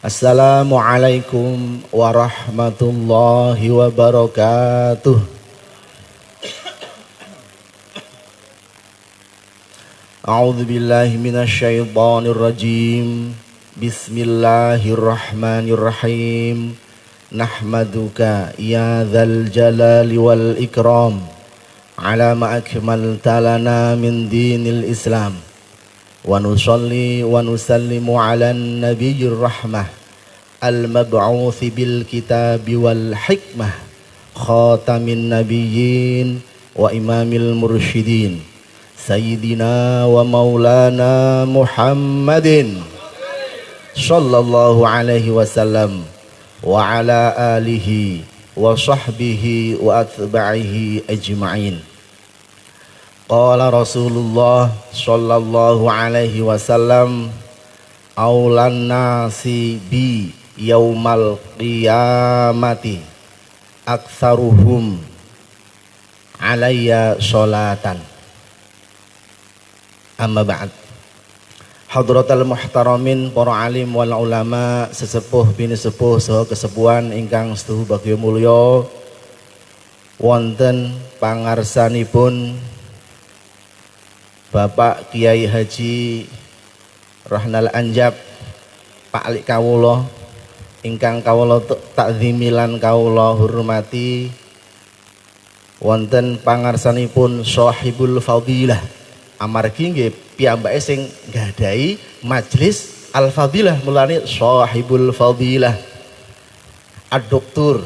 Assalamualaikum warahmatullahi wabarakatuh. A'udzu billahi minasy syaithanir rajim. Bismillahirrahmanirrahim. Nahmaduka ya dzal jalali wal ikram ala ma akmalta lana min dinil Islam. Wa nusalli wa nusallimu ala nabiyyir rahmah al-mab'uuts bil kitabi wal hikmah khatamin nabiyyin wa imamil mursyidin sayyidina wa maulana Muhammadin sallallahu alaihi wasallam wa ala alihi wa sahbihi wa atba'ihi ajma'in. Qala Rasulullah sallallahu alaihi wasallam aulan nasi bi yaumal qiyamati aktsaruhum alayya sholatan. Amma ba'd. Hadratal muhtaramin para alim wal ulama, sesepuh bini sepuh saha kesepuhan ingkang setuhu bagya mulya wonten pangarsanipun Bapak Kiai Haji Rahnal Anjab Pak Lik kawula ingkang kawula takzimi lan kawula hormati, wonten pangarsanipun Shahibul Fadilah amargi nggih piyambake sing nggadahi majelis Al Fadilah, mulane Shahibul Fadilah Ad-Doktur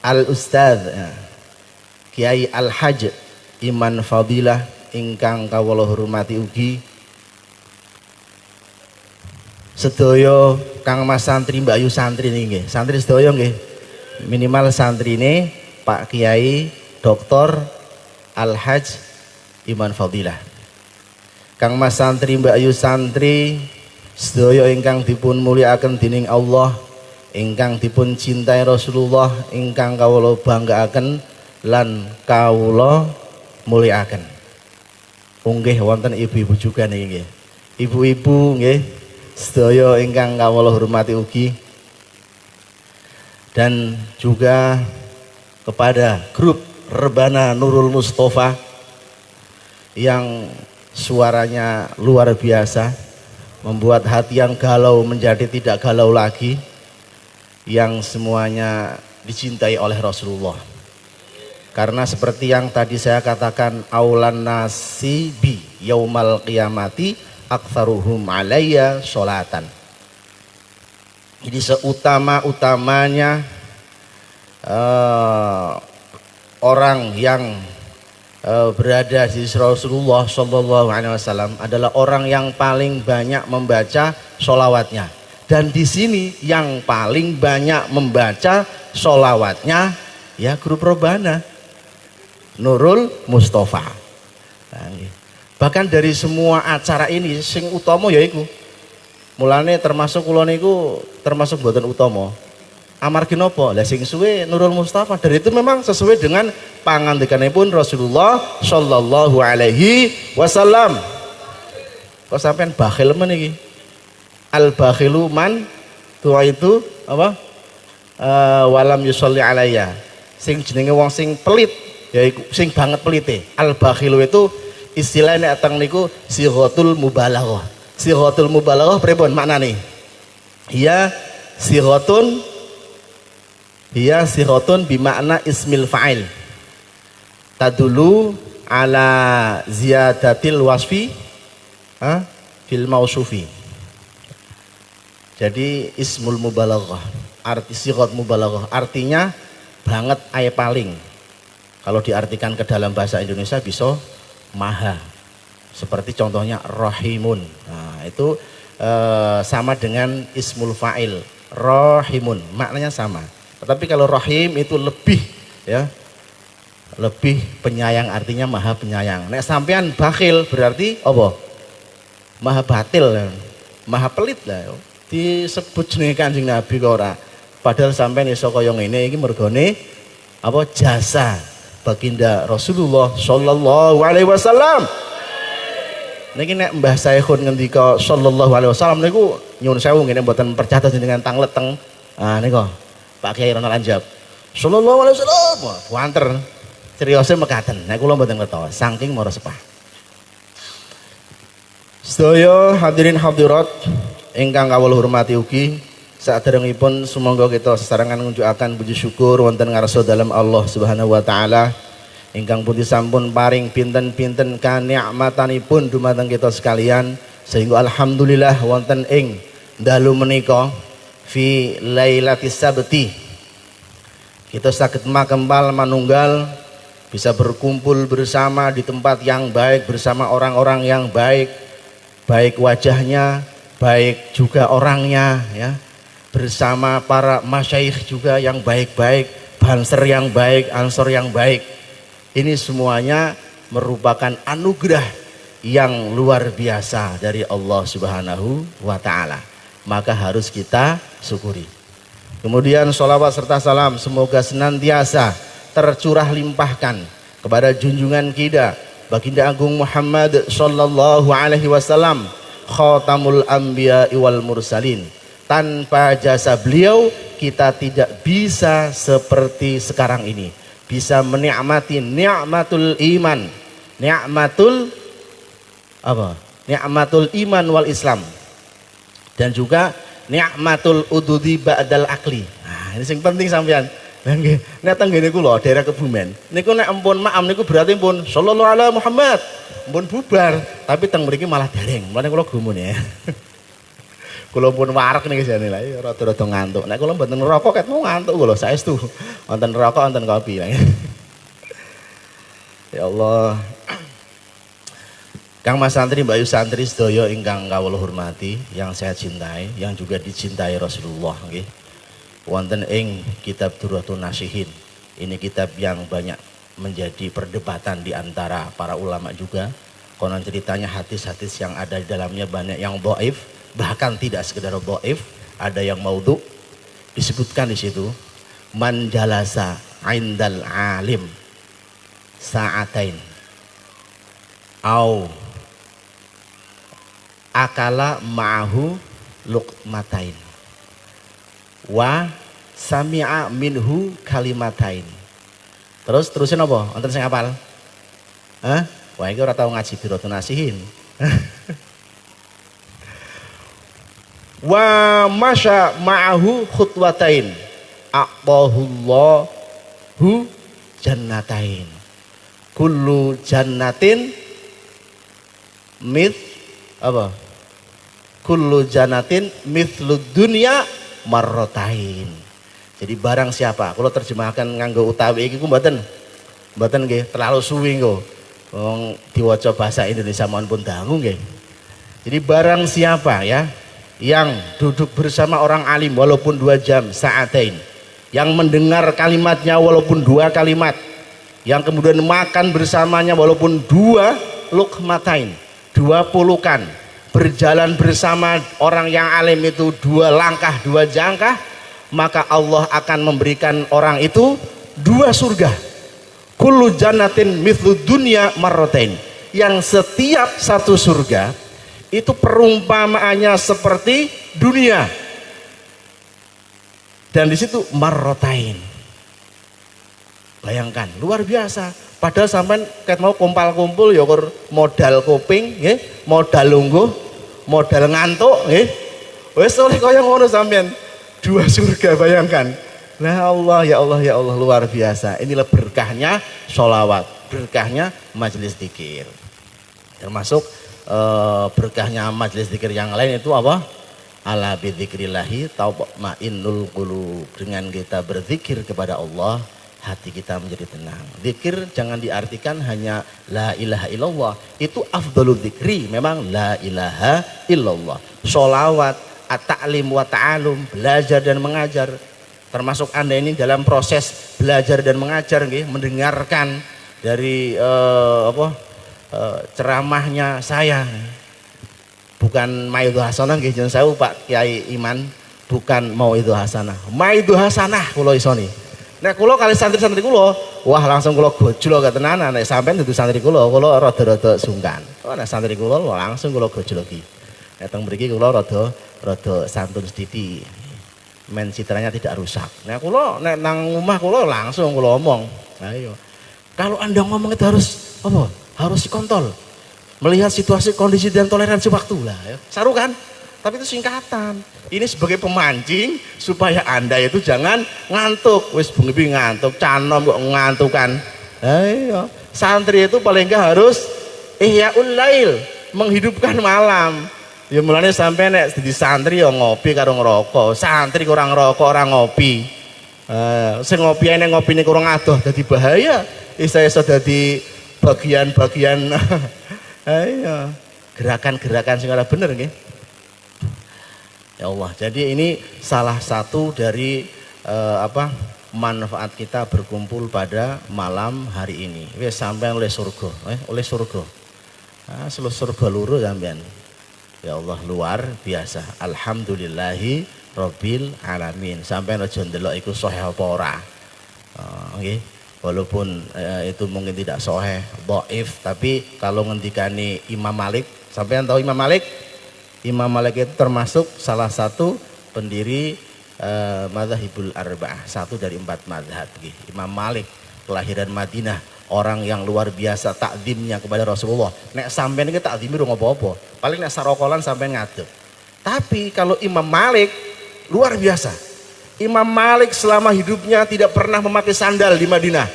Al Ustadz Kiai Al Haj Iman Fadilah ingkang kawula hormati ugi sedaya kangmas santri Mbak Ayu santri niki nggih, santri sedaya nggih, minimal santrine Pak Kiai Dr. Al Haj Iman Fadilah. Kangmas santri Mbak Ayu santri sedaya ingkang dipun mulyakaken dening Allah, ingkang dipun cintai Rasulullah, ingkang kawula banggaaken lan kawula mulyakaken. Nggih wonten ibu-ibu juga niki nggih. Ibu-ibu nggih sedaya ingkang kawula hormati ugi, dan juga kepada grup Rebana Nurul Mustafa yang suaranya luar biasa, membuat hati yang galau menjadi tidak galau lagi, yang semuanya dicintai oleh Rasulullah. Karena seperti yang tadi saya katakan, aulan nasi bi yaumal qiyamati aktsaruhum alayya sholatan. Jadi seutama-utamanya orang yang berada di Rasulullah Shallallahu Alaihi Wasallam adalah orang yang paling banyak membaca sholawatnya. Dan di sini yang paling banyak membaca sholawatnya ya grup Rebana Nurul Mustafa. Bahkan dari semua acara ini sing utama yaiku, mulane termasuk kula niku termasuk mboten utama. Amargi napa? Lah sing suwe Nurul Mustafa, dari itu memang sesuai dengan pangandikanipun Rasulullah sallallahu alaihi wasallam. Kok sampean bakhil men iki? Al bakhilu man tua itu apa? Walam yusolli alayya. Sing jenenge wong sing pelit, yaiku sing banget pelite. Al bakhilu itu istilahnya atang niku sighatul mubalaghah. Sighatul mubalaghah pripun maknane? Hiya sighatun bimakna ismil fa'il tadulu ala ziyadatil wasfi fil mausufi. Jadi ismul mubalaghah, arti sighat mubalaghah artinya banget ay paling. Kalau diartikan ke dalam bahasa Indonesia bisa maha, seperti contohnya rahimun. Nah, itu sama dengan ismul fa'il rahimun, maknanya sama. Tetapi kalau rahim itu lebih ya, lebih penyayang, artinya maha penyayang. Nek sampean bakhil berarti apa? Maha batil, maha pelit lah. Disebut jenenge Kanjeng Nabi kok ora. Padahal sampean iso kaya ngene iki mergone apa jasa baginda Rasulullah sallallahu alaihi wasallam. Niki nek Mbah Saikhun ngendika sallallahu alaihi wasallam niku nyuwun sewu ngene mboten percados dengan tanglet teng nika Pak Kiai Ronald Anjab. Sallallahu alaihi wasallam. Wanter seriose mekaten. Nek kula mboten ngertos saking mara sepah. Sedaya hadirin hadirat ingkang kawula hormati ugi saderengipun sumangga kita sesarengan ngunjukaken puji syukur wonten ngarsa dalem Allah Subhanahu wa taala ingkang pundi sampun paring pinten-pinten kanikmatanipun dumateng kita sekalian sehingga alhamdulillah wonten ing dalu menika fi lailatis sabti kita saged makembal manunggal bisa berkumpul bersama di tempat yang baik bersama orang-orang yang baik wajahnya, baik juga orangnya ya. Bersama para masyayikh juga yang baik-baik, banser yang baik, ansor yang baik. Ini semuanya merupakan anugerah yang luar biasa dari Allah Subhanahu wa taala. Maka harus kita syukuri. Kemudian sholawat serta salam semoga senantiasa tercurah limpahkan kepada junjungan kita Baginda Agung Muhammad sallallahu alaihi wasallam khatamul anbiya wal mursalin. Tanpa jasa beliau kita tidak bisa seperti sekarang ini, bisa menikmati nikmatul iman, nikmatul apa? Nikmatul iman wal Islam. Dan juga nikmatul ududi ba'dal akli. Nah, ini yang penting sampean. Nggih, nek teng ngene kula daerah Kebumen. Niku nek ampun maam niku berarti pun sallallahu alaihi Muhammad. Pun bubar, tapi teng mriki malah dereng. Mulane kula gumun ya. Kula pun warek niki jane lha rada-rada ngantuk. Nek kula mboten ngerokok ket mau ngantuk kula saestu. Wonten rokok wonten kopi. Ya Allah. Kang Mas Santri, Mbak Yu Santri sedaya ingkang kawula hormati, yang saya cintai, yang juga dicintai Rasulullah nggih. Wonten ing kitab Durratun Nasihin. Ini kitab yang banyak menjadi perdebatan di antara para ulama juga. Konon ceritanya hadis-hadis yang ada di dalamnya banyak yang dhaif, bahkan tidak sekedar dhaif, ada yang maudhu. Disebutkan di situ, man jalasa indal alim sa'atain au akala ma'ahu luqmatain wa sami'a minhu kalimatain. Terusin apa? Wonten sing hafal? Hah? Wah, iki ora tau ngaji Durratun Nasihin. Wa masya ma'ahu khutwatain aqbahullahu jannatain. Kullu jannatin mit apa? Kullu jannatin mithlud dunya marrotain. Jadi barang siapa, kalau terjemahkan nganggo utawi iki ku mboten nggih terlalu suwi nggo. Wong diwaca bahasa Indonesia mohon pun dangu nggih. Jadi barang siapa ya yang duduk bersama orang alim walaupun 2 jam sa'atain, yang mendengar kalimatnya walaupun 2 kalimat, yang kemudian makan bersamanya walaupun 2 luqmatain, 2 pulukan, berjalan bersama orang yang alim itu 2 langkah 2 jangkah, maka Allah akan memberikan orang itu 2 surga. Kullu jannatin mithlu dunya marratain, yang setiap satu surga itu perumpamaannya seperti dunia. Dan di situ marratain. Bayangkan, luar biasa. Padahal sampai ket mau kumpul ya modal kuping nggih, modal lungguh, modal ngantuk nggih. Wis oleh kaya ngono sampean. 2 surga bayangkan. Nah Allah ya Allah ya Allah luar biasa. Inilah berkahnya sholawat, berkahnya majelis dzikir. Termasuk berkahnya majelis dzikir yang lain itu apa? Ala bidzikrillahi tatma'innul qulub. Dengan kita berzikir kepada Allah, hati kita menjadi tenang. Zikir jangan diartikan hanya la ilaha illallah. Itu afdhalul dzikri, memang la ilaha illallah. Sholawat, at-ta'lim wa ta'alum, belajar dan mengajar. Termasuk Anda ini dalam proses belajar dan mengajar nggih, mendengarkan dari ceramahnya saya. Bukan Maidhu Hasanah nggih jeneng sewu Pak Kiai Iman, bukan Maidhu Hasanah. Maidhu Hasanah kula isoni. Nek kula kali santri-santri kula, wah langsung kula gojlo ketenanan. Nek sampean dudu santri kula rada-rada sungkan. Oh nek santri kula langsung kula gojloki. Nek teng mriki kula rada rada santun sedikit. Men citranya tidak rusak. Nah kula nek nang omah kula langsung kula omong. Nah iya. Kalau Anda ngomong itu harus apa? Harus dikontol. Melihat situasi, kondisi dan toleransi waktu lah ya. Saru kan? Tapi itu singkatan. Ini sebagai pemancing supaya Anda itu jangan ngantuk. Wis bengi ngantuk, canom kok ngantuk kan. Ayo, santri itu paling enggak harus ihyaul lail, menghidupkan malam. Ya mulane sampai nek jadi santri ya ngopi karo ngerokok. Santri kurang rokok, orang ngopi. Sing ngopi nek ngopine kurang adoh dadi bahaya. Isa-isa dadi bagian-bagian ayo gerakan-gerakan sing ora bener nggih. Ya Allah, jadi ini salah satu dari manfaat kita berkumpul pada malam hari ini. Wis sampean oleh surga, oleh surga. Seluruh surga luru sampean. Ya Allah luar biasa. Alhamdulillahi rabbil alamin. Sampean aja ndelok iku sahih apa ora. Nggih. Walaupun itu mungkin tidak sahih, dhaif, tapi kalau ngendikane Imam Malik, sampean tahu Imam Malik? Imam Malik itu termasuk salah satu pendiri Madzhabul Arba'ah, satu dari 4 mazhab. Imam Malik kelahiran Madinah, orang yang luar biasa takzimnya kepada Rasulullah. Nek sampean iki takzime ora apa-apa, paling nek sarokolan sampean ngadeg. Tapi kalau Imam Malik luar biasa. Imam Malik selama hidupnya tidak pernah memakai sandal di Madinah.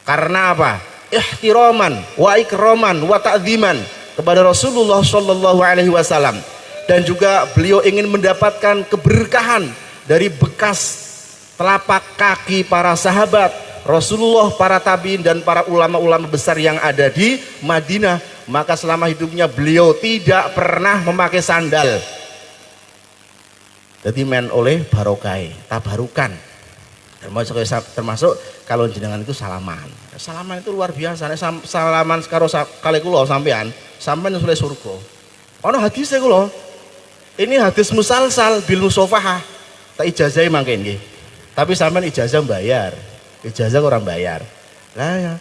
Karena apa? Ihtiraman wa ikraman wa ta'dziman kepada Rasulullah Shallallahu Alaihi Wasallam, dan juga beliau ingin mendapatkan keberkahan dari bekas telapak kaki para sahabat Rasulullah, para tabiin dan para ulama-ulama besar yang ada di Madinah. Maka selama hidupnya beliau tidak pernah memakai sandal. Jadi men oleh barokai, tabarukan. Termasuk kalau jenengan itu salaman. Salaman itu luar biasa. Salaman karo kali kula sampean oleh surga. Ono hadise kula. Ini hadis musalsal bil musafahah. Tak ijazahi mangke nggih. Tapi sampean ijazah bayar. Ijazah orang bayar. Lah ya,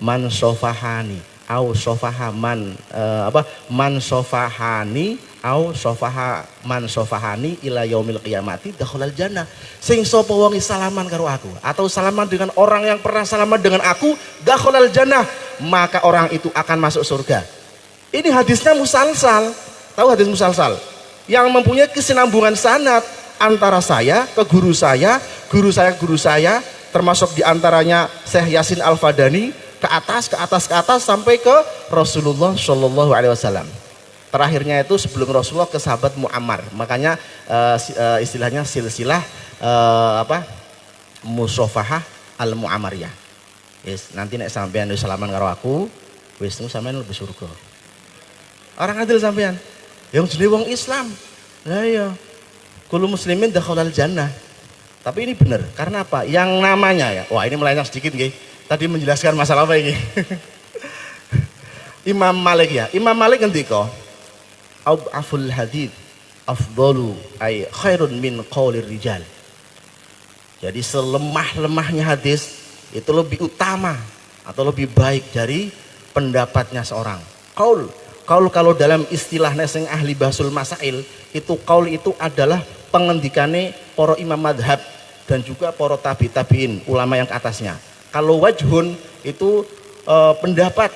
man sofahani au sofaha man man sofahani au sofaha man sofahani ila yaumil qiyamati dakhalal jannah. Sing sapa wong salaman karo aku atau salaman dengan orang yang pernah salaman dengan aku, dakhalal jannah, maka orang itu akan masuk surga. Ini hadisnya musalsal. Tahu hadis musalsal? Yang mempunyai kesinambungan sanad antara saya ke guru saya, guru saya ke guru saya, termasuk diantaranya Syekh Yasin Al-Fadani, ke atas sampai ke Rasulullah Shallallahu Alaihi Wasallam. Terakhirnya itu sebelum Rasulullah ke sahabat Muammar. Makanya istilahnya silsilah musofahah al Muammariyah. Yes, nanti nek sampean wis salaman karo aku, wis sampean lebih surga. Orang adil sampean. Yang jenenge wong Islam. Lah iya. Kullu muslimin dakhalal jannah. Tapi ini benar. Karena apa? Yang namanya ya. Wah, ini melenceng sedikit nggih. Tadi menjelaskan masalah apa ini? Imam Malik ya. Imam Malik ngendika, "Aful hadits afdalu ay khairun min qaulir rijal." Jadi selemah-lemahnya hadis itu lebih utama atau lebih baik dari pendapatnya seorang. Qaul kalau dalam istilah sing ahli basul masail, itu qaul itu adalah pengendikane para imam madhab dan juga para tabiin, ulama yang ke atasnya. Kalau wajhun itu pendapat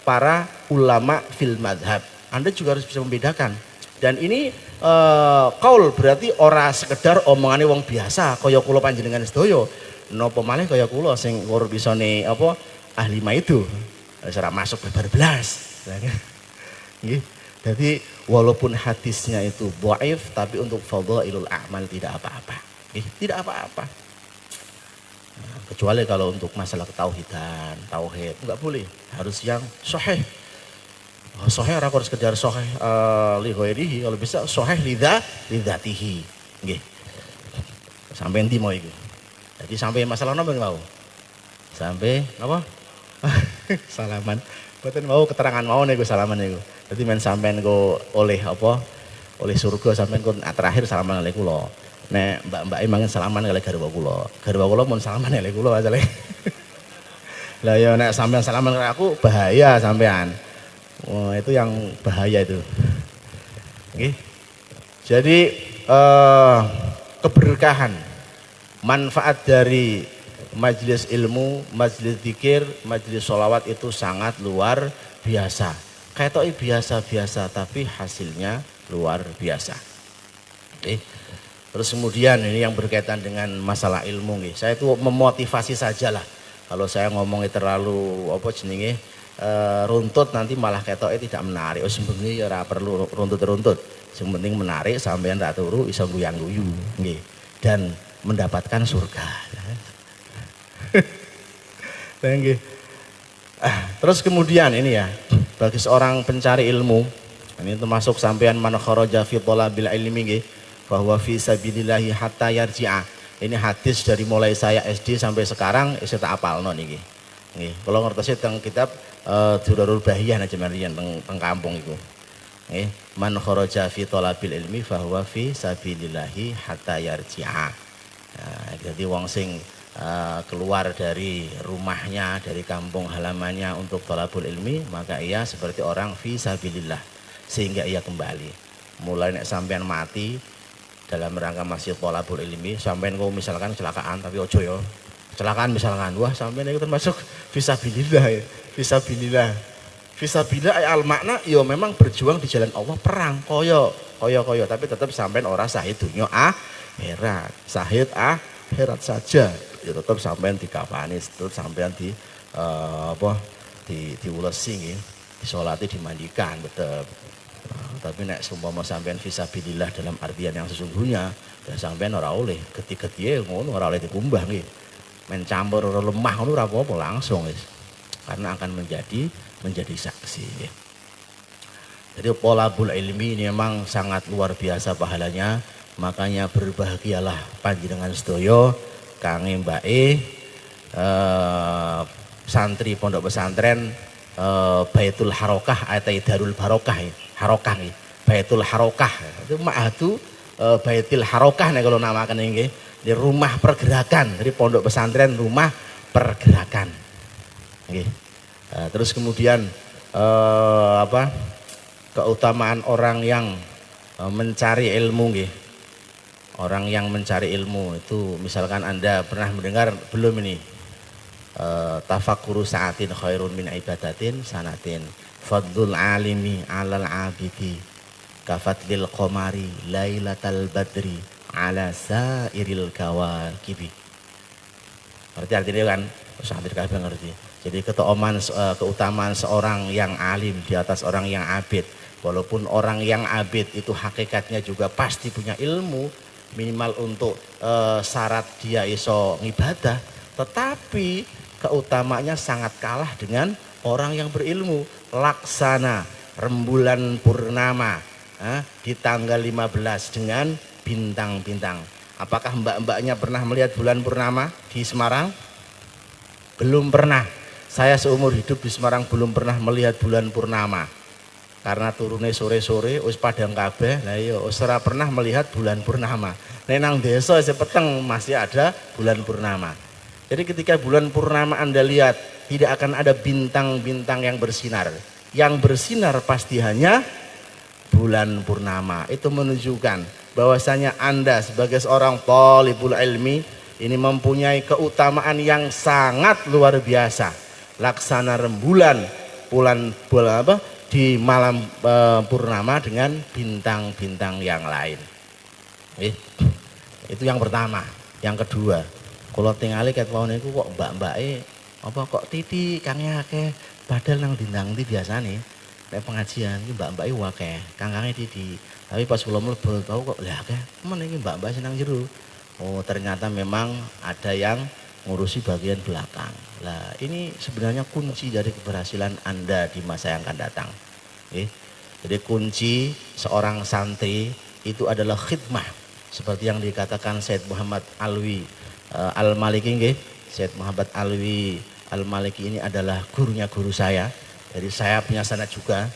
para ulama fil madhab. Anda juga harus bisa membedakan. Dan ini qaul berarti ora sekedar omongane wong biasa kaya kula panjenengan sedaya. Napa malih kaya kula sing ora bisane apa ahli maidu. Ora masuk bebar belas. Nggih. Jadi walaupun hadisnya itu dhaif, tapi untuk fadhailul a'mal tidak apa-apa. Tidak apa-apa. Nah, kecuali kalau untuk masalah ketauhidan, tauhid enggak boleh, harus yang sahih. Sahih ora harus sekedar sahih li ghairihi, kalau bisa sahih lidzatihi. Nggih. Sampai endi mau iku? Jadi sampai masalah napa mau? Sampai apa? Salaman. Mboten mau keterangan mau niku salaman niku. Dadi men sampean go oleh apa? Oleh surga sampean kon terakhir salaman kali kula. Nek mbak-mbake mangken salaman kali garwa kula. Garwa kula mun salaman kali kula asale. Lah ya nek sampean salaman kali aku bahaya sampean. Wah, itu yang bahaya itu. Nggih. Jadi keberkahan, manfaat dari majelis ilmu, majelis zikir, majelis sholawat itu sangat luar biasa. Kayak biasa-biasa tapi hasilnya luar biasa. Oke. Terus kemudian ini yang berkaitan dengan masalah ilmu nih. Saya itu memotivasi saja lah. Kalau saya ngomongnya terlalu apa jenenge runtut nanti malah ketoknya tidak menarik. Oh sebenarnya ya ora perlu runtut-runtut. Yang penting menarik sampean tak turu iso guyang-guyu nggih. Dan mendapatkan surga. Nggih. Terus kemudian ini ya, bagi seorang pencari ilmu, ini termasuk sampean man kharaja fi thalabil ilmi nggih, bahwa fi sabilillahi hatta yarji'a. Ini hadis dari mulai saya SD sampai sekarang saya tak apalno niki. Nggih, kula ngertos teng kitab Durarul Bahiyah aja meriyen teng kampung iku. Nggih, man kharaja fi thalabil ilmi fahuwa fi sabilillahi hatta yarji'a. Nah, jadi wong sing keluar dari rumahnya, dari kampung halamannya untuk thalabul ilmi, maka ia seperti orang fi sabilillah, sehingga ia kembali. Mulai nek sampean mati dalam rangka masih thalabul ilmi, sampean kau misalkan kecelakaan, tapi ojo ya kecelakaan misalkan, wah sampean itu termasuk fi sabilillah ya, fi sabilillah. Fi sabilillah al makna ya memang berjuang di jalan Allah, perang koyo, tapi tetap sampean ora sahid dunya akhirat, sahid akhirat saja. Ya tetap sampean dikafani, tetap sampean diulesi nggih, disolati, dimandikan tetap. Tapi nek seumpama sampean fisabilillah dalam artian yang sesungguhnya, ya sampean ora oleh geti-getihe ngono, ora oleh dikumbah nggih. Men campur ora lemah ngono ora apa-apa langsung wis. Karena akan menjadi saksi nggih. Jadi thalabul ilmi ini memang sangat luar biasa pahalanya, makanya berbahagialah panjenengan sedaya kange mbake santri pondok pesantren Baitul Harokah atau Darul Barokah, Harokah nih, Baitul Harokah itu ma'hadu Baitul Harokah nih kalau namakan ini, di rumah pergerakan, dari pondok pesantren rumah pergerakan. Terus kemudian keutamaan orang yang mencari ilmu nggih. Orang yang mencari ilmu itu, misalkan Anda pernah mendengar belum ini, tafakuru sa'atin khairun min ibadatin sanatin, fadlul alimi alal abidi kafatlil qamari lailatal badri ala sairil kawakibi. Berarti artinya kan santri kabeh ngerti. Jadi keutamaan seorang yang alim di atas orang yang abid. Walaupun orang yang abid itu hakikatnya juga pasti punya ilmu, minimal untuk syarat dia iso ngibadah, tetapi keutamanya sangat kalah dengan orang yang berilmu. Laksana rembulan purnama di tanggal 15 dengan bintang-bintang. Apakah mbak-mbaknya pernah melihat bulan purnama di Semarang? Belum pernah. Saya seumur hidup di Semarang belum pernah melihat bulan purnama. Karena turunnya sore-sore wis padang kabeh, lah iya wis ora pernah melihat bulan purnama. Nek nang desa sepeteng masih ada bulan purnama. Jadi ketika bulan purnama Anda lihat, tidak akan ada bintang-bintang yang bersinar. Yang bersinar pasti hanya bulan purnama. Itu menunjukkan bahwasanya Anda sebagai seorang thalibul ilmi ini mempunyai keutamaan yang sangat luar biasa. Laksana rembulan bulan di malam purnama dengan bintang-bintang yang lain. Itu yang pertama. Yang kedua, kalau tinggali ket wau niku kok mbak-mbake apa kok titik kange akeh, padahal nang dindang iki biasane nek pengajian iki mbak-mbake akeh, kangange titik. Tapi pas kula mlebu tau kok lah akeh, men iki mbak-mbak senang jero. Oh, ternyata memang ada yang ngurusi bagian belakang. Lah ini sebenarnya kunci dari keberhasilan Anda di masa yang akan datang. Jadi kunci seorang santri itu adalah khidmah, seperti yang dikatakan Said Muhammad Alwi Al-Maliki nggih. Said Muhammad Alwi Al-Maliki ini adalah gurunya guru saya. Jadi saya punya sanad juga.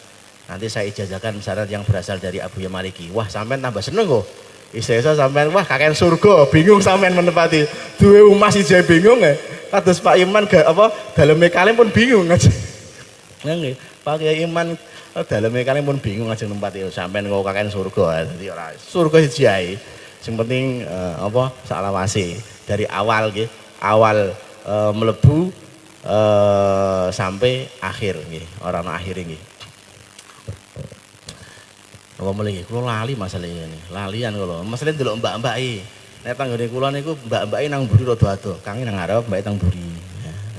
Nanti saya ijazahkan sanad yang berasal dari Abuya Maliki. Wah, sampean tambah seneng kok. Isa-isa sampean wah kakek surga, bingung sampean menepati. Duwe omah siji bingung ya. Kados Pak Iman gak apa daleme kalih pun bingung aja. Nggih, Pak Iman Daleme kalian pun bingung ajeng tempat itu sampean kok kakek surga. Dadi ora surga siji ae. Sing penting apa saklawase dari awal nggih. Awal mlebu sampai akhir nggih. Ora ana akhire nggih. Apa mulai kula lali masalah ini. Lalian kula. Masalah delok mbak-mbake. Nek tanggane kula niku mbak-mbake nang mburi rada ado. Kange nang ngarep, mbake tang mburi.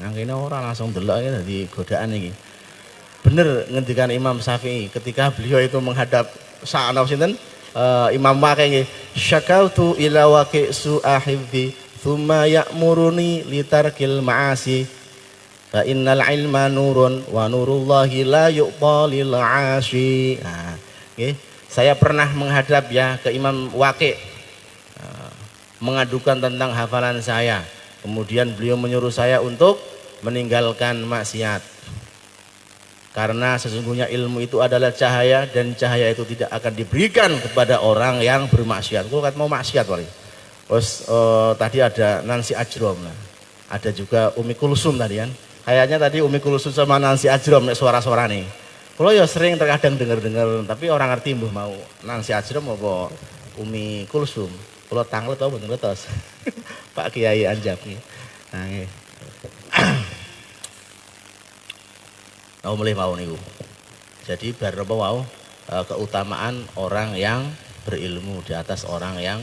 Nang kene ora langsung delok iki dadi godaan iki. Bener ngendikan Imam Syafi'i ketika beliau itu menghadap sa'ana sinten Imam Waqi nggih. Syakautu ila waqi su'ahibdi thumma ya'muruni litarkil ma'asi. Fa innal ilma nurun wa nurullahi la yuqta lil 'asyi. Nah, nggih. Saya pernah menghadap ya ke Imam Waqi mengadukan tentang hafalan saya. Kemudian beliau menyuruh saya untuk meninggalkan maksiat. Karena sesungguhnya ilmu itu adalah cahaya dan cahaya itu tidak akan diberikan kepada orang yang bermaksiat. Kalau kata mau maksiat wali. Terus tadi ada Nancy Ajrom, ada juga Umi Kulsum tadi kan. Kayaknya tadi Umi Kulsum sama Nancy Ajrom suara-suara nih. Kalau ya sering terkadang dengar-dengar, tapi orang ngerti mbuh mau Nancy Ajrom apa Umi Kulsum. Kalau tanglet apa mboten ngertos. Pak Kiai Anjab nih. Nah, nggih. Mulai mau niku. Jadi bar apa wau keutamaan orang yang berilmu di atas orang yang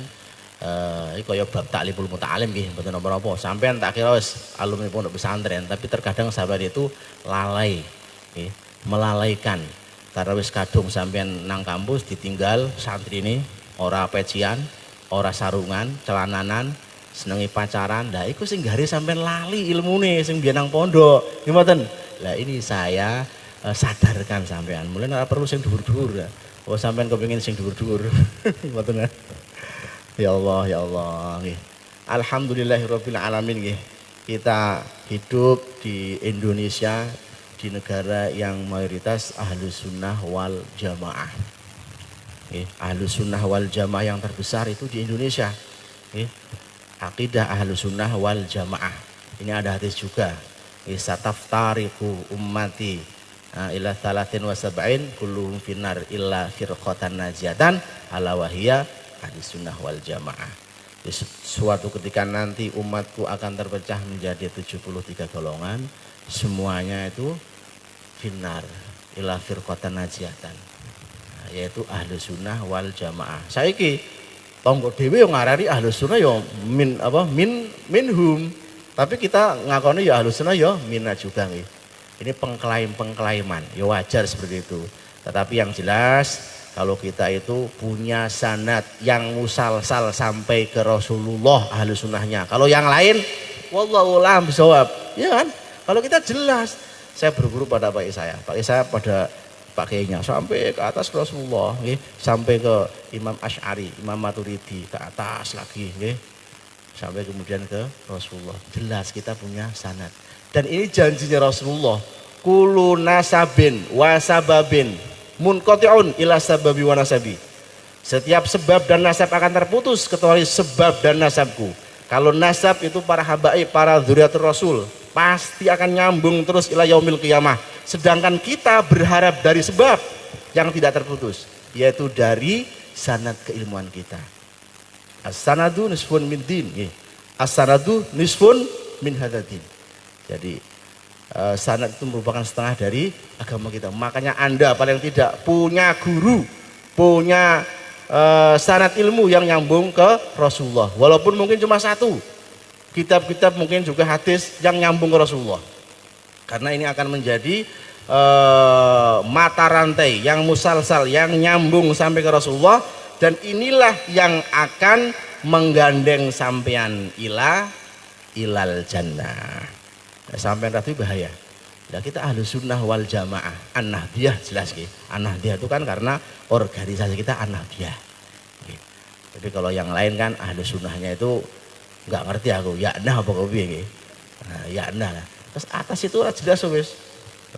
iki kaya bab taklimul muta'alim nggih mboten napa-napa. Sampeyan tak kira wis alumni pondok pesantren, tapi terkadang sahabat itu lalai nggih. Melalaikan karena wis kadung sampean nang kampus ditinggal santri ini ora pecian, ora sarungan, celananan, senengi pacaran. Lah iku sing gare sampean lali ilmune sing biyen nang pondok. Nggih lah ini saya sadarkan sampean. Mulane ora perlu sing dhuwur-dhuwur ya. Oh sampean kepengin sing dhuwur-dhuwur. Ngoten. Ya Allah, ya Allah nggih. Alhamdulillahirabbil alamin nggih. Kita hidup di Indonesia di negara yang mayoritas ahlus sunnah wal jamaah. Ahlus sunnah wal jamaah yang terbesar itu di Indonesia. Akidah ahlus sunnah wal jamaah. Ini ada hadis juga. Sataftariqu ummati ila 73 kulluhum finnar illa firqatan najatan ala wahiyya ahlus sunnah wal jamaah. Suatu ketika nanti umatku akan terpecah menjadi 73 golongan. Semuanya itu finnar ila firqatan najatan, yaitu ahlus sunnah wal jamaah. Saiki tonggo dhewe yo ngarani ahlus sunnah yo minhum, tapi kita ngakoni ya ahlus sunnah yo minna juga nggih. Ini pengklaiman, ya wajar seperti itu. Tetapi yang jelas kalau kita itu punya sanad yang musalsal sampai ke Rasulullah ahlus sunnahnya. Kalau yang lain wallahu a'lam bishawab, ya kan? Kalau kita jelas, saya berguru pada Pak saya pada Pak Kiainya sampai ke atas Rasulullah, nggih, sampai ke Imam Asy'ari, Imam Maturidi, ke atas lagi, nggih, sampai kemudian ke Rasulullah. Jelas kita punya sanad. Dan ini janjinya Rasulullah, kullu nasabin wa sababin munqati'un ila sababi wa nasabi. Setiap sebab dan nasab akan terputus kecuali sebab dan nasabku. Kalau nasab itu para habaib, para dzurriyyatur Rasul, pasti akan nyambung terus ila yaumil qiyamah. Sedangkan kita berharap dari sebab yang tidak terputus, yaitu dari sanad keilmuan kita. As-sanadu nisfun min din, as-sanadu nisfun min hadadin. Jadi sanad itu merupakan setengah dari agama kita. Makanya Anda paling tidak punya guru, punya sanad ilmu yang nyambung ke Rasulullah, walaupun mungkin cuma satu. Kitab-kitab mungkin juga hadis yang nyambung ke Rasulullah. Karena ini akan menjadi mata rantai yang musalsal, yang nyambung sampai ke Rasulullah. Dan inilah yang akan menggandeng sampean ilal jannah. Nah, sampean tadi bahaya. Nah, kita ahlus sunnah wal jamaah. An-Nahdiyah jelas gitu. An-Nahdiyah itu kan karena organisasi kita An-Nahdiyah. Tapi kalau yang lain kan ahlus sunnahnya itu nggak ngerti aku, ya nah apa kopi ini, nah, ya nah. Terus atas itu jelas wis,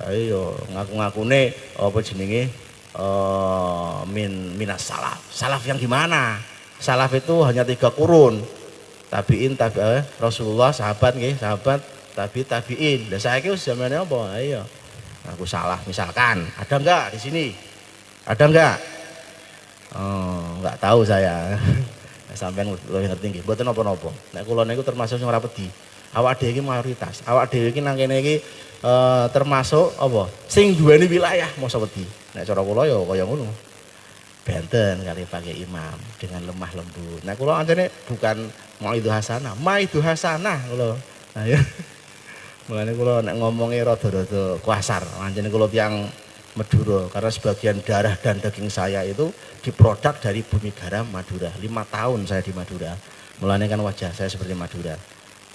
ayo ngaku-ngakune apa jenenge minas salaf yang gimana? Salaf itu hanya 3 kurun, tabiin, Rasulullah, sahabat, tabiin. Dan saya kira zamannya apa? Ayo, aku salah misalkan, ada enggak di sini? Ada enggak? Oh, enggak tahu saya. Sampeyan luwih ngerti nggih, mboten napa-napa. Nek kula niku termasuk sing ora wedi. Awak dhewe iki mayoritas. Awak dhewe iki nang kene iki termasuk apa? Sing duweni wilayah mosok wedi. Nek cara kula ya kaya ngono. Benten kali pakai imam dengan lemah lembut. Nah kula ancene bukan maidu hasanah, maidu hasanah kula. Nah ya. Mulane kula nek ngomongnya rada-rada kasar. Ancene kula tiyang Madura karena sebagian darah dan daging saya itu diproduk dari bumi garam Madura. 5 tahun saya di Madura. Mulane kan wajah saya seperti Madura.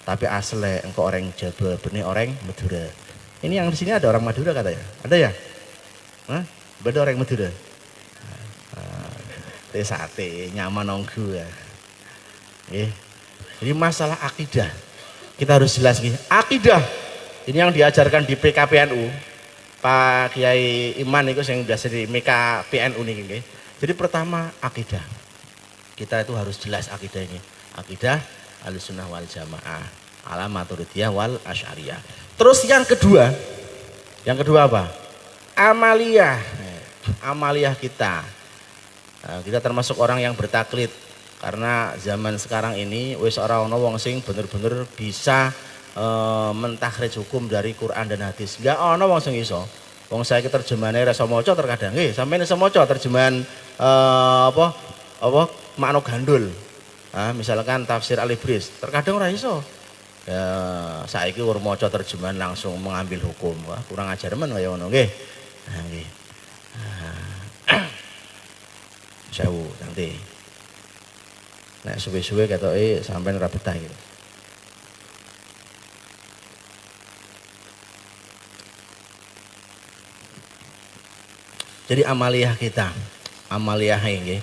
Tapi asli engkau orang Jawa, benih orang Madura. Ini yang di sini ada orang Madura katanya. Ada ya? Hah? Ada orang Madura. Sate nyaman nonggu ya. Jadi masalah akidah kita harus jelas nih. Akidah ini yang diajarkan di PKPNU. Pak Kiai Iman itu yang biasa di PKPNU nih. Jadi pertama akidah. Kita itu harus jelas akidah ini. Akidah Ahlussunnah wal Jamaah, ala Maturidiyah wal Asy'ariyah. Terus yang kedua apa? Amaliyah. Amaliyah kita. Nah, kita termasuk orang yang bertaklid karena zaman sekarang ini wis ora ana wong sing bener-bener bisa mentakhrij hukum dari Quran dan hadis. Enggak ana wong sing iso. Wong saiki terjemahane rasa maca terkadang nggih, sampeyan iso maca terjemahan apa makna gandul. Misalkan tafsir Al-Ibris, terkadang ora iso. Ya saiki ur maca terjemahan langsung mengambil hukum. Wah, kurang ajar men kaya ngono nggih. Nah nggih. Sewu nanti. Nek suwe-suwe ketoke sampeyan ora betah iki. Jadi amaliyah kita, amaliyah ini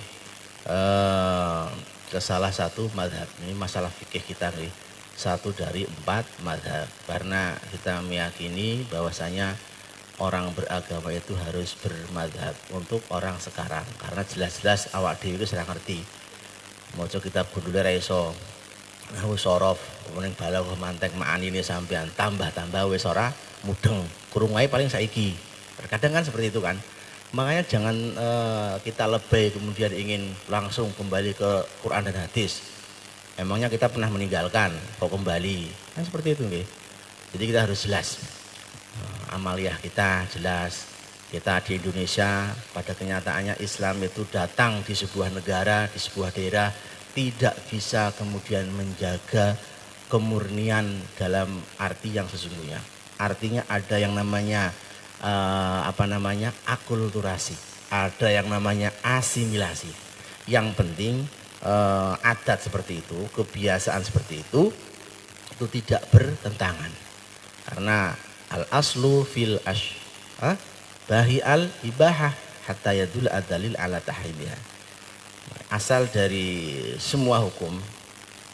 ke salah satu madhab. Ini masalah fikih kita nih, 1 dari 4 madhab. Karena kita meyakini bahwasanya orang beragama itu harus bermadhab untuk orang sekarang. Karena jelas-jelas awak dhewe itu sudah ngerti. Maca kitab gundule ra iso. Nahwu sorof, kemudian balaghah mantek ma'anine sampean tambah-tambah wis ora mudeng. Kurung wae paling saiki. Terkadang kan seperti itu kan. Makanya jangan kita lebay kemudian ingin langsung kembali ke Quran dan hadis. Emangnya kita pernah meninggalkan kok kembali? Kan seperti itu nggih. Jadi kita harus jelas. Amaliyah kita jelas. Kita di Indonesia pada kenyataannya Islam itu datang di sebuah negara, di sebuah daerah tidak bisa kemudian menjaga kemurnian dalam arti yang sesungguhnya. Artinya ada yang namanya akulturasi, ada yang namanya asimilasi. Yang penting adat seperti itu, kebiasaan seperti itu tidak bertentangan. Karena al aslu fil bahi al ibahah hatta yadul adalil ala tahrimiha. Asal dari semua hukum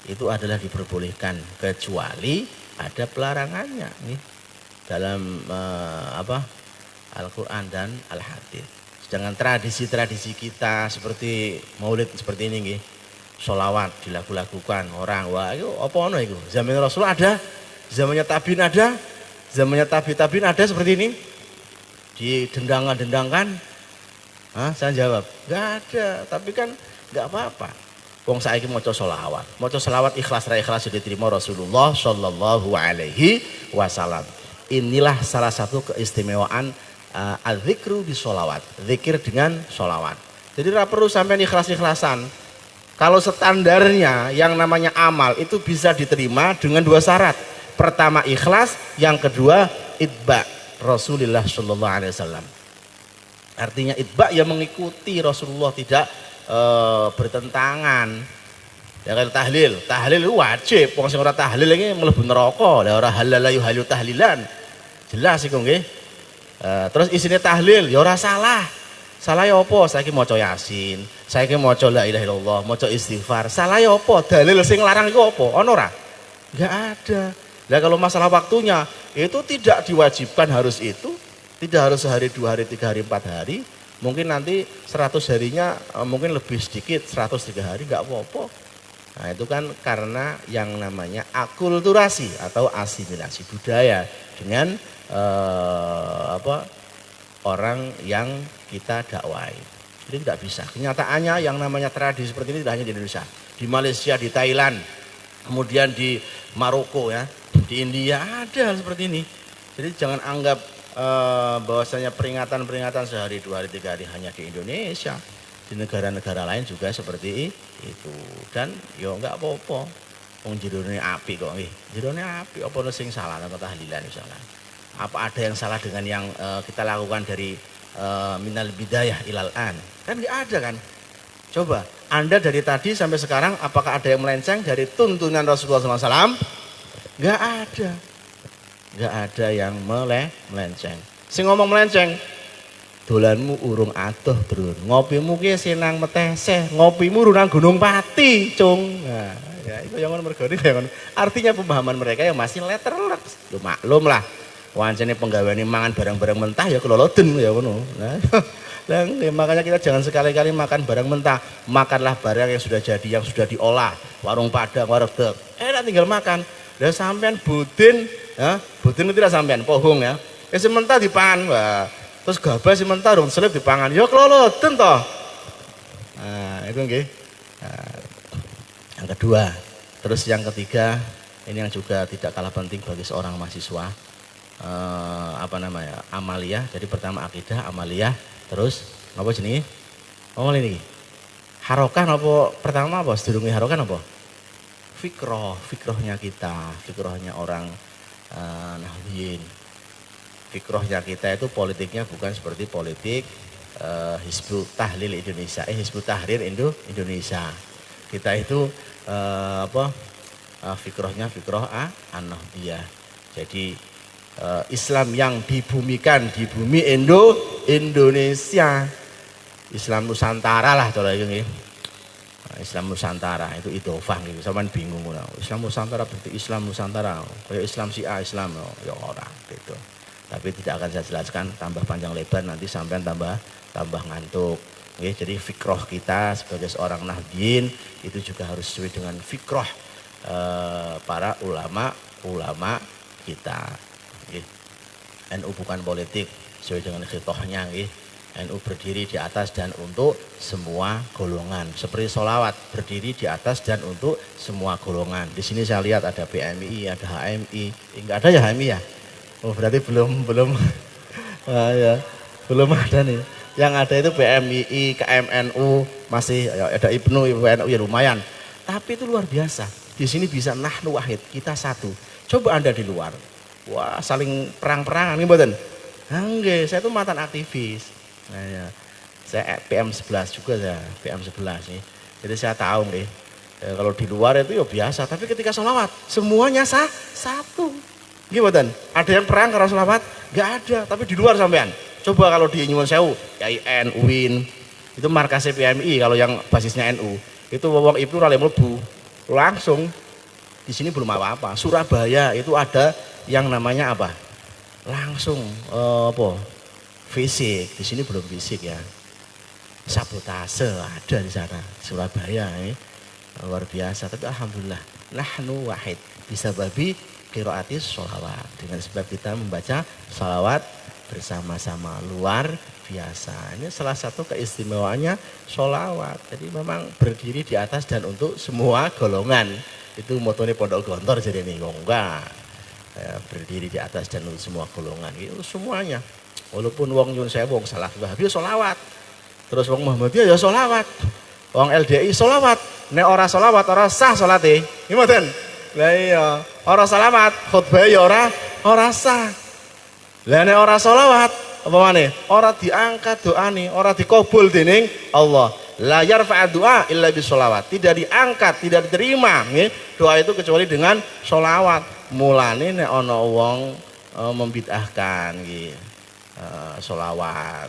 itu adalah diperbolehkan kecuali ada pelarangannya nih dalam Al-Quran dan Al-Hadis. Sedangkan tradisi-tradisi kita seperti maulid seperti ini nggih, sholawat dilakukan orang, wah itu apa ono itu? Zaman Rasul ada, zamannya tabiin ada, zamannya tabiin ada seperti ini. Didendangkan. Saya jawab, enggak ada, tapi kan enggak apa-apa. Wong saiki maca sholawat ikhlas ra ikhlas diterima Rasulullah sallallahu alaihi wasallam. Inilah salah satu keistimewaan al-zikru di sholawat, zikir dengan sholawat. Jadi tidak perlu sampai ikhlas-ikhlasan. Kalau standarnya yang namanya amal itu bisa diterima dengan 2 syarat. Pertama ikhlas, yang kedua itba Rasulullah sallallahu alaihi wasallam. Artinya itba yang mengikuti Rasulullah, tidak bertentangan. Ya kan tahlil itu wajib. Wong sing ora tahlil iki mlebu neraka. Lah ora halal yuhalu tahlilan. Jelas iku nggih. Terus isine tahlil ya ora salah. Salah ya apa? Saiki maca Yasin, saiki maca la ilaha illallah, maca istighfar. Salah ya apa? Dalil sing larang iku apa? Ono ora? Enggak ada. Lah kalau masalah waktunya itu tidak diwajibkan harus itu. Tidak harus sehari, 2 hari, 3 hari, 4 hari. Mungkin nanti 100 harinya mungkin lebih sedikit, 103 hari enggak apa-apa. Nah, itu kan karena yang namanya akulturasi atau asimilasi budaya dengan orang yang kita dakwai. Jadi tidak bisa. Kenyataannya yang namanya tradisi seperti ini tidak hanya di Indonesia, di Malaysia, di Thailand, kemudian di Maroko ya, di India ada hal seperti ini. Jadi jangan anggap bahwasanya peringatan-peringatan sehari, 2 hari, 3 hari hanya di Indonesia. Di negara-negara lain juga seperti itu. Dan yo enggak apa-apa. Wong jerone api kok nggih. Jerone api apa ono sing salah nang tahlilan misalkan. Apa ada yang salah dengan yang kita lakukan dari minal bidayah ilal an? Kan enggak ada kan? Coba, Anda dari tadi sampai sekarang apakah ada yang melenceng dari tuntunan Rasulullah SAW? Enggak ada. Enggak ada yang melenceng. Sing ngomong melenceng, dolanmu urung adoh, Bro. Ngopimu ki senang meteseh, ngopimu runang Gunung Pati, Cung. Nah, ya itu yang ngono mergane ya ngono. Artinya pemahaman mereka yang masih letterlek. Lu maklum lah. Wancane penggaweane mangan barang-barang mentah ya keloloden ya ngono. Nah, makanya kita jangan sekali-kali makan barang mentah. Makanlah barang yang sudah jadi, yang sudah diolah. Warung Padang, warteg. Tinggal makan. Lah sampean budin, ya, budin itu tidak sampean pohong ya. Sementara dipangan, wah. Terus gabah sementara dong selip dipangan, ya keloloten toh. Nah, itu nggih. Nah, yang kedua, terus yang ketiga, ini yang juga tidak kalah penting bagi seorang mahasiswa. Amaliyah. Jadi pertama akidah, amaliyah, terus apa jenenge? Oh ini. Harokah apa pertama apa? Sedurunge harokah apa? Fikrohnya kita, fikrohnya orang Nahdiyin. Fikrohnya kita itu politiknya bukan seperti politik Hizbut Tahrir Indonesia, Hizbut Tahrir Indonesia. Kita itu fikrohnya fikroh an-Nahdiyah. Jadi Islam yang dibumikan di bumi Indonesia. Islam Nusantara lah kalau ini. Islam Nusantara itu idhofah gitu. Sampeyan bingung ngono. Islam Nusantara berarti Islam Nusantara. Kayak Islam Syiah Islam ya ora gitu. Tapi tidak akan saya jelaskan tambah panjang lebar nanti sampean tambah ngantuk. Oke, jadi fikroh kita sebagai seorang Nahdiyin itu juga harus sesuai dengan fikroh para ulama kita. Oke. NU bukan politik sesuai dengan khitohnya. NU berdiri di atas dan untuk semua golongan. Seperti sholawat berdiri di atas dan untuk semua golongan. Di sini saya lihat ada PMI, ada HMI. Enggak ada ya HMI ya? Oh berarti belum ya, belum ada nih. Yang ada itu PMII, KMNU, masih ya, ada IPNU ya lumayan. Tapi itu luar biasa. Di sini bisa nahnu wahid, kita satu. Coba Anda di luar, wah saling perang-perangan nih mboten. Nggih, saya itu mantan aktivis. Nah, ya. Saya PM11 juga ya, PM11 nih. Jadi saya tahu nih, kalau di luar itu ya biasa. Tapi ketika sholawat semuanya satu. Gimana? Ada yang perang karena sholawat? Gak ada, tapi di luar sampean. Coba kalau di Nyuwun Sewu, KIN, UIN, itu markasnya PMI kalau yang basisnya NU. Itu wong Ibnu ora mlebu. Langsung di sini belum apa-apa. Surabaya itu ada yang namanya apa? Langsung fisik. Di sini belum fisik ya. Sabotase ada di sana. Surabaya luar biasa. Tapi alhamdulillah, nahnu wahid. Bisa babi qiraatis sholawat. Dengan sebab kita membaca sholawat bersama-sama luar biasa. Ini salah satu keistimewaannya sholawat. Jadi memang berdiri di atas dan untuk semua golongan. Itu motonya Pondok Gontor jadi ini. Enggak. Berdiri di atas dan untuk semua golongan. Itu semuanya. Walaupun wong Nyuwun Sewu, wong Salafi Wahabi sholawat. Terus wong Muhammadiyah ya sholawat. Wong LDI sholawat. Nek ora sholawat ora sah sholate. Gimana? Lah iya, ora salamat, khutbah ya ora sah. Lah nek ora sholawat, apa maneh? Ora diangkat doane, ora dikabul dening Allah. La yarfa'u du'a illa bisholawat. Tidak diangkat, tidak diterima doa itu kecuali dengan sholawat. Mulane nek ana wong membid'ahkan nggih sholawat.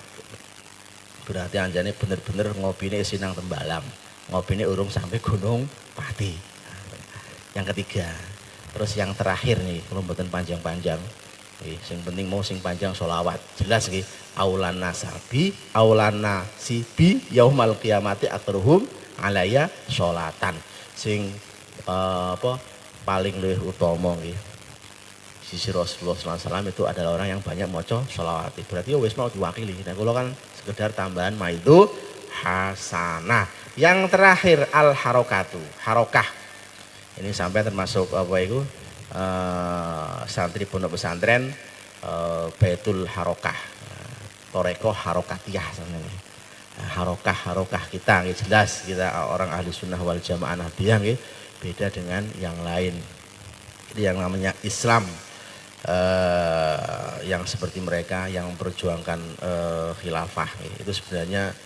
Berarti anjane bener-bener ngopine sinang tembalam. Ngopine urung sampai Gunung Pati. Yang ketiga, terus yang terakhir nih, kalau mboten panjang-panjang, sing penting mau sing panjang sholawat, jelas nih, aulana sibi yaumal qiyamati aktaruhum alaiya sholatan. Sing apa paling luwih utama nggih. Sisi Rasulullah SAW itu adalah orang yang banyak maca sholawat. Berarti ya wis mau diwakili. Nah kula kan sekedar tambahan maidu hasanah. Yang terakhir al harokatu, harokah. Ini sampai termasuk apa itu santri pondok pesantren Baitul Harokah, Toreko Harokatiyah sebenarnya. Harokah kita jelas kita orang ahli sunnah wal jamaah nahdiyah beda dengan yang lain. Yang namanya Islam yang seperti mereka yang memperjuangkan khilafah itu sebenarnya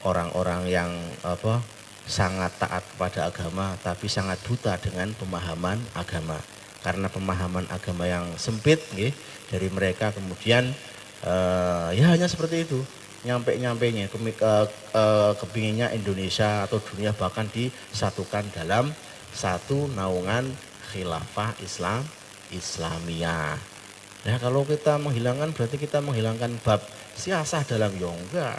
orang-orang yang apa sangat taat pada agama tapi sangat buta dengan pemahaman agama. Karena pemahaman agama yang sempit dari mereka kemudian ya hanya seperti itu nyampe-nyampenya kepinginnya Indonesia atau dunia bahkan disatukan dalam satu naungan khilafah Islamiyah. Nah kalau kita menghilangkan berarti kita menghilangkan bab siasah dalam ya enggak.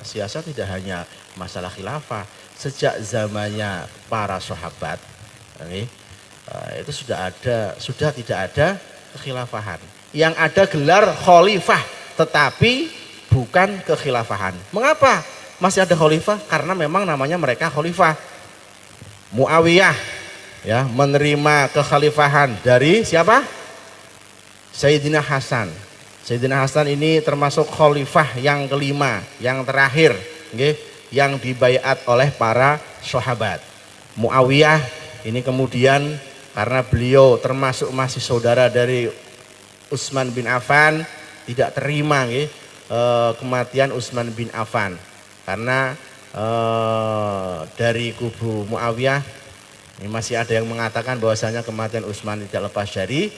Siasah tidak hanya masalah khilafah. Sejak zamannya para sahabat itu sudah tidak ada kekhilafahan. Yang ada gelar khalifah tetapi bukan kekhilafahan. Mengapa masih ada khalifah? Karena memang namanya mereka khalifah. Muawiyah ya menerima kekhalifahan dari siapa? Sayyidina Hasan. Sayyidina Hasan ini termasuk khalifah yang kelima, yang terakhir, yang dibaiat oleh para sahabat. Muawiyah ini kemudian karena beliau termasuk masih saudara dari Utsman bin Affan tidak terima kematian Utsman bin Affan karena dari kubu Muawiyah ini masih ada yang mengatakan bahwasanya kematian Utsman tidak lepas dari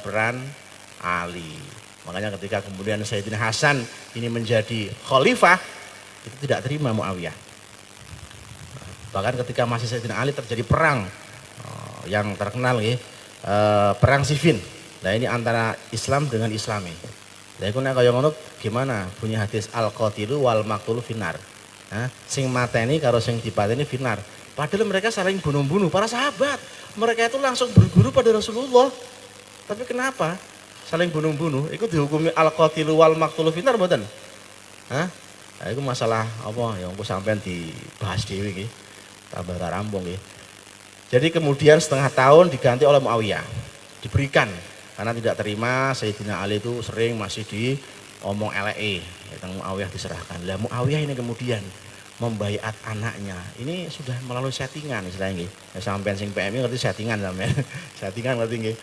peran Ali. Makanya ketika kemudian Sayyidina Hasan ini menjadi khalifah itu tidak terima Muawiyah. Bahkan ketika masih Sayyidina Ali terjadi perang yang terkenal perang Siffin. Nah ini antara Islam dengan Islami. Lah iku nek kaya ngono gimana bunyi hadis al-qatilu wal maqtulu finnar. Sing mateni karo sing dipateni finnar. Padahal mereka saling bunuh-bunuh para sahabat. Mereka itu langsung berguru pada Rasulullah. Tapi kenapa saling bunuh-bunuh? Iku dihukumi al-qatilu wal maqtulu finnar mboten? Nah, itu masalah apa yang aku sampean dibahas dhewe iki. Tambah rampung nggih. Jadi kemudian setengah tahun diganti oleh Muawiyah. Diberikan karena tidak terima Sayyidina Ali itu sering masih diomong eleke. Muawiyah diserahkan. Lah Muawiyah ini kemudian membaiat anaknya. Ini sudah melalui settingan istilahnya nggih. Ya sampean sing PMI ngerti settingan sampean. Settingan ngerti nggih.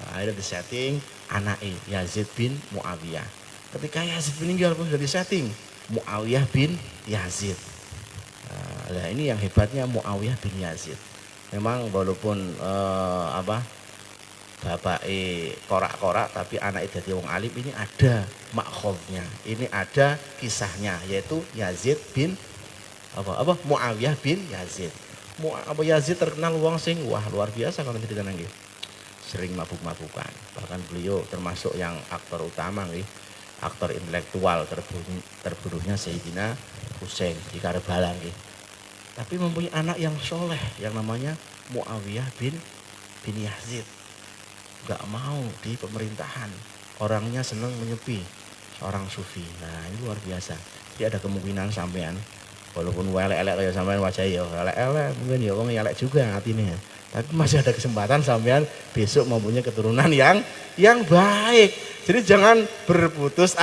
Nah, akhirnya disetting anake Yazid bin Muawiyah. Ketika Yazid meninggal pun sudah disetting Muawiyah bin Yazid. Nah, ini yang hebatnya Muawiyah bin Yazid. Memang walaupun bapak korak-korak tapi anak dadi wong alim ini ada makhofnya. Ini ada kisahnya yaitu Yazid bin Muawiyah bin Yazid. Yazid terkenal wong sing wah luar biasa kalau cerita nggih. Sering mabuk-mabukan. Bahkan beliau termasuk yang aktor utama nggih. Aktor intelektual terbunuhnya Sayyidina Husain di Karbala nggih. Tapi mempunyai anak yang soleh yang namanya Muawiyah bin Yazid. Gak mau di pemerintahan. Orangnya senang menyepi. Seorang sufi. Nah ini luar biasa. Jadi ada kemungkinan sampean walaupun elek-elek kayak sampean wajah ya elek-elek mungkin ya wong elek juga hatinya. Tapi masih ada kesempatan sampean besok mempunyai keturunan yang baik. Jadi jangan berputus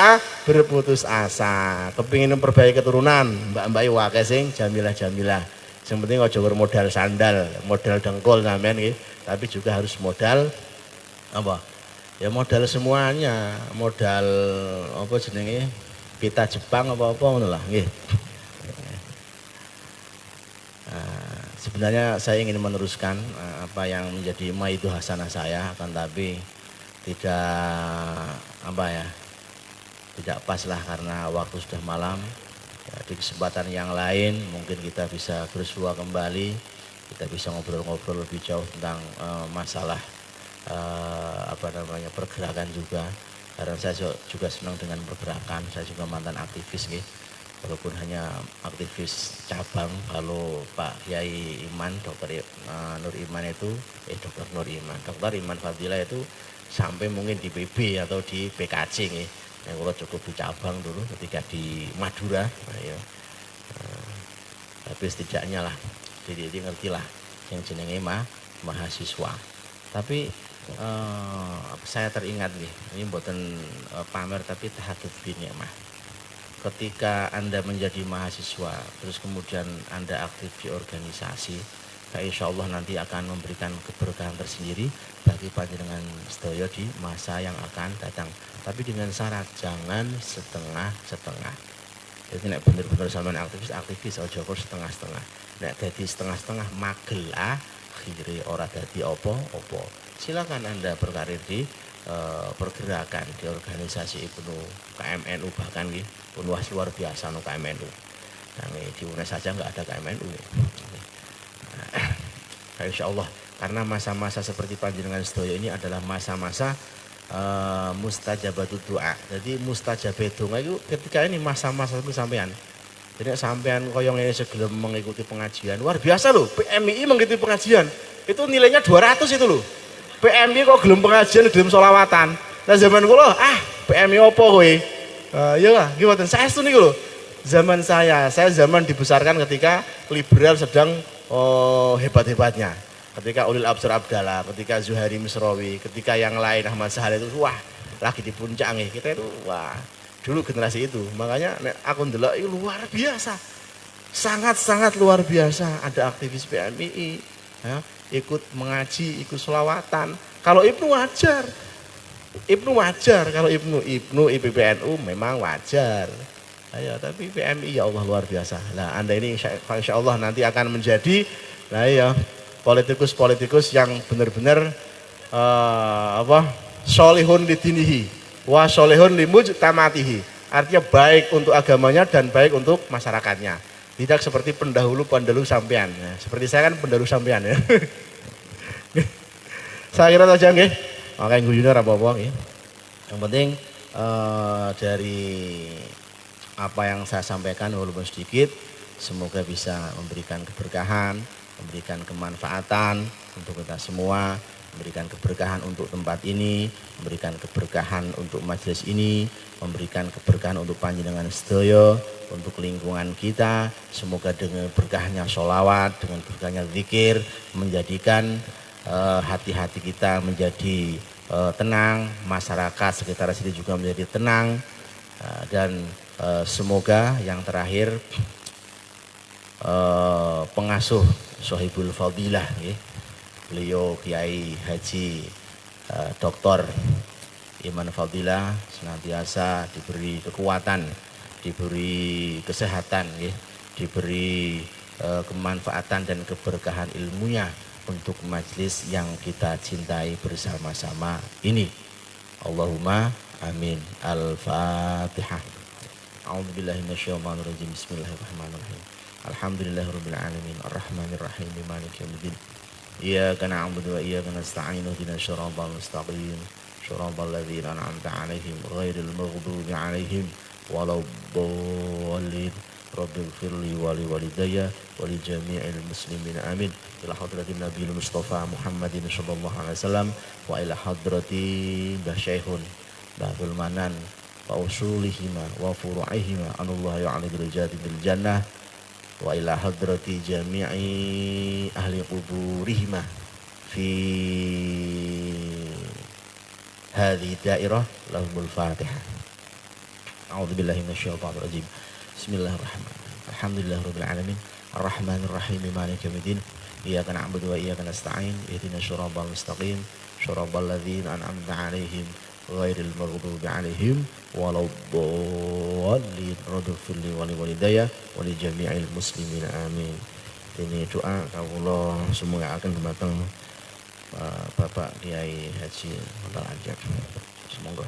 asa. Kepingin memperbaiki keturunan, mbak-mbak wae sing jamilah. Yang penting aja modal sandal, modal dengkul sampean nggih, tapi juga harus modal apa? Ya modal semuanya, modal apa jenenge? Pita Jepang apa-apa ngono lah nggih. Sebenarnya saya ingin meneruskan apa yang menjadi maidu hasanah saya, akan tapi tidak pas lah karena waktu sudah malam. Ya, di kesempatan yang lain mungkin kita bisa bersua kembali, kita bisa ngobrol-ngobrol lebih jauh tentang masalah pergerakan juga. Karena saya juga senang dengan pergerakan, saya juga mantan aktivis nih. walaupun hanya aktivis cabang. Kalau Pak Kiai Iman, Nur Iman itu, Dokter Iman Fadilah itu sampai mungkin di PB atau di PKC nih. Yang kalau cukup di cabang dulu ketika di Madura, nah, ya. Tapi setidaknya lah, jadi ngerti lah yang jenenge mahasiswa. Tapi saya teringat nih, ini buatan pamer tapi tahadud bini mah. Ketika Anda menjadi mahasiswa, terus kemudian Anda aktif di organisasi, insya Allah nanti akan memberikan keberkahan tersendiri bagi panjenengan sedaya di masa yang akan datang. Tapi dengan syarat jangan setengah-setengah. Jadi nek bener-bener sampean aktivis aja kok setengah-setengah. Nek dadi setengah-setengah magel akhire ora dadi apa-apa. Silakan Anda berkarir di pergerakan di organisasi Ibnu KMNU, bahkan nggih pun luar biasa no KMNU. Nah, di UNES saja nggak ada KMNU. Nah, insya Allah karena masa-masa seperti panjenengan sedaya ini adalah masa-masa mustajabatud doa. Jadi mustajabah doa itu ketika ini masa-masa itu sampean. Jadi sampean koyong ini sebelum mengikuti pengajian luar biasa loh. PMI mengikuti pengajian itu nilainya 200 itu loh. PMI kok gelem pengajian gelem sholawatan. Nah zaman kula PMI apa kowe? Ya lah, gimana? Saya itu nih loh. Zaman saya zaman dibesarkan ketika liberal sedang hebat-hebatnya. Ketika Ulil Absar Abdallah, ketika Zuhairi Misrawi, ketika yang lain Ahmad Sahal itu wah lagi di puncak nih. Kita itu wah dulu generasi itu. Makanya aku ndelok itu luar biasa. Sangat-sangat luar biasa. Ada aktivis PMI ya, ikut mengaji, ikut sholawatan. Kalau Ibnu wajar. Kalau Ibnu IPPNU memang wajar. Ayo, tapi PMI ya Allah luar biasa. Nah, Anda ini insya Allah nanti akan menjadi politikus yang benar-benar solihun lidinihi wa solihun limujtamatihi. Artinya baik untuk agamanya dan baik untuk masyarakatnya. Tidak seperti pendahulu sampean. Nah, seperti saya kan pendahulu sampean ya. Saya kira saja nggih. Makanya guyune ora apa-apa nggih. Yang penting dari apa yang saya sampaikan walaupun sedikit, semoga bisa memberikan keberkahan, memberikan kemanfaatan untuk kita semua, memberikan keberkahan untuk tempat ini, memberikan keberkahan untuk majelis ini, memberikan keberkahan untuk panjenengan sedaya, untuk lingkungan kita. Semoga dengan berkahnya sholawat, dengan berkahnya zikir, menjadikan hati-hati kita menjadi tenang, masyarakat sekitar sini juga menjadi tenang, dan semoga yang terakhir pengasuh Sohibul Fadilah, beliau Kiai Haji Dr. Iman Fadilah senantiasa diberi kekuatan, diberi kesehatan, diberi kemanfaatan dan keberkahan ilmunya untuk majelis yang kita cintai bersama-sama ini. Allahumma amin. Al-Fatihah. A'udzubillahi minasyaitonirrajim. Bismillahirrahmanirrahim. Alhamdulillahirabbil alamin. Arrahmanirrahim. Maliki yaumiddin. Iyyaka na'budu wa iyyaka nasta'in. Ihdinas siratal mustaqim. Siratal ladzina an'amta 'alaihim ghairil maghdubi 'alaihim waladdallin. Rabbighfirli wa liwalidayya wa li jami'il muslimin amin. Ila hadratin Nabiyil Mustafa Muhammadin sallallahu alaihi wasallam wa ila hadrati Mbah Syekhun Mbah Manan wa usulihima wa furu'ihima anallahu ya'ala derajati bil jannah wa ila hadrati jami'i ahli quburihima fi hadhihi dairah lahumul fatihah. A'udzubillahi minasyaitonir rajim. Bismillahirrahmanirrahim. Alhamdulillahirabbil alamin. Arrahmanirrahim. Maliki yaumiddin. Iyyaka na'budu wa iyyaka nasta'in. Ihdinas siratal mustaqim. Siratal ladzina an'amta 'alaihim ghairil maghdubi 'alaihim waladdallin. Rabbighfirli wa liwalidayya wa li jami'il muslimin amin. Ini doa kawula semua akan dumateng Bapak Kiai Haji Abdul Ajak. Semoga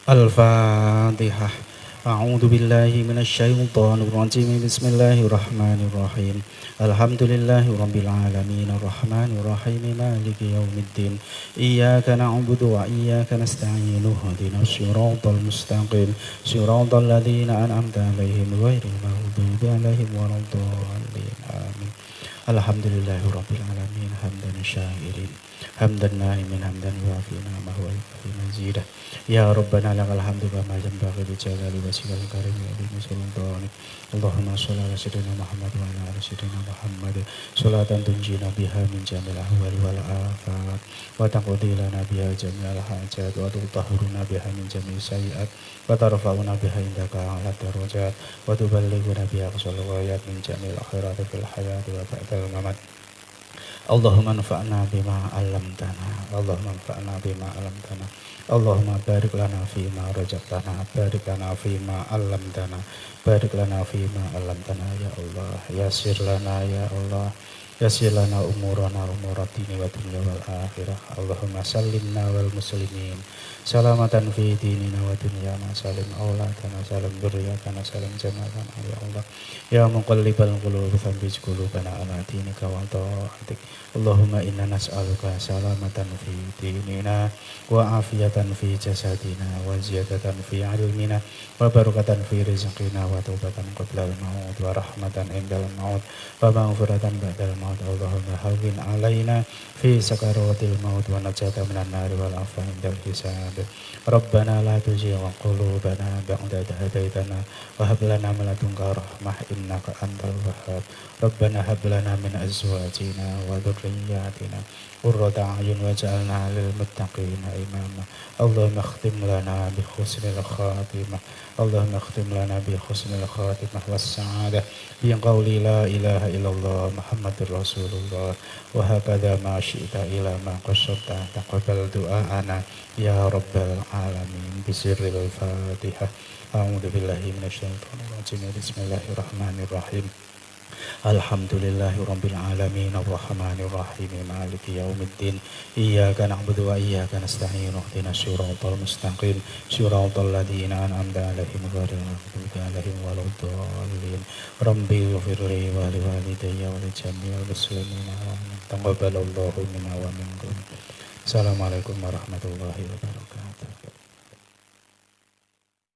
Al-Fatihah. A'udzu billahi minasyaitonir rajim. Bismillahirrahmanirrahim. Alhamdulillahirabbil alamin arrahmanir rahim maliki yaumiddin. Iyyaka na'budu wa iyyaka nasta'in. Ihdinas siratal mustaqim. Siratal ladzina an'amta 'alaihim ghairil maghdubi 'alaihim waladdallin. Amin. Alhamdulillahirabbil alamin hamdan syakirin. Hamdan na'imin hamdan yuafi ni'amahu wa yukafi mazidah. Ya Rabbana lakal hamdu kama yanbaghi li jalali wajhikal karim wa li sultanik. Allahumma shalli ala sayyidina Muhammad wa ala ali sayyidina Muhammad. Sholatan tunjina biha min jamil ahwali wal afat wa taqdi lana biha jami'al hajat wa tutahhiruna biha min jami'is sayyi'at wa tarfa'una biha indaka ala darajat wa tuballighuna biha aqsal ghayat min jami'il khairati fil hayati wa ba'dal mamat. Allahumma anfa'na bima 'allamtana. Allahumma anfa'na bima 'allamtana. Allahumma barik lana fima razaqtana, barik lana fima 'allamtana, barik lana fima 'allamtana ya Allah. Yassir lana ya Allah. Yassir lana umurana umuraddini wa dunya wal akhirah. Allahumma sallimna wal muslimin salamatan fi dinina wa dunyana, salim auladana, salim dzurriyyatana, salim jamatana ya Allah. Ya muqallibal qulub tsabbit qulubana ala dinika wa ta'atik. Allahumma inna nas'aluka salamatan fi dinina wa afiyatan fi jasadina wa ziyadatan fi ilmina wa barakatan fi rizqina wa taubatan qabla al-maut wa rahmatan indal maut wa maghfiratan ba'dal maut. Allahumma hawwin alaina fi sakaratil maut wa najata minan nar wal afwa indal hisab. Rabbana la tuzigh qulubana ba'da idh hadaytana wa hab lana min ladunka rahmah innaka antal wahhab. Rabbana hab lana min azwajina wa dhurriyyatina qurrata a'yun waj'alna lil muttaqina imama. Allahumma khtim lana bi husnil khatimah. Allahumma khtim lana bi husnil khatimah was sa'adah bi qawli la ilaha illallah Muhammadur Rasulullah wa hakadha ma syi'ta ila ma qasadta taqabbal du'aana ya rabbal alamin. Bisirril Fatihah. A'udzu billahi minasyaitonir rajim. Bismillahirrahmanirrahim. Alhamdulillahirabbil alamin arrahmanir rahim maliki yaumiddin. Iyyaka na'budu wa iyyaka nasta'in. Ihdinas siratal mustaqim. Siratal ladzina an'amta 'alaihim ghairil maghdubi 'alaihim waladdallin. Rabbi ighfirli wa liwalidayya wa li jami'il muslimin. Taqabbalallahu minna wa minkum. Assalamualaikum warahmatullahi wabarakatuh.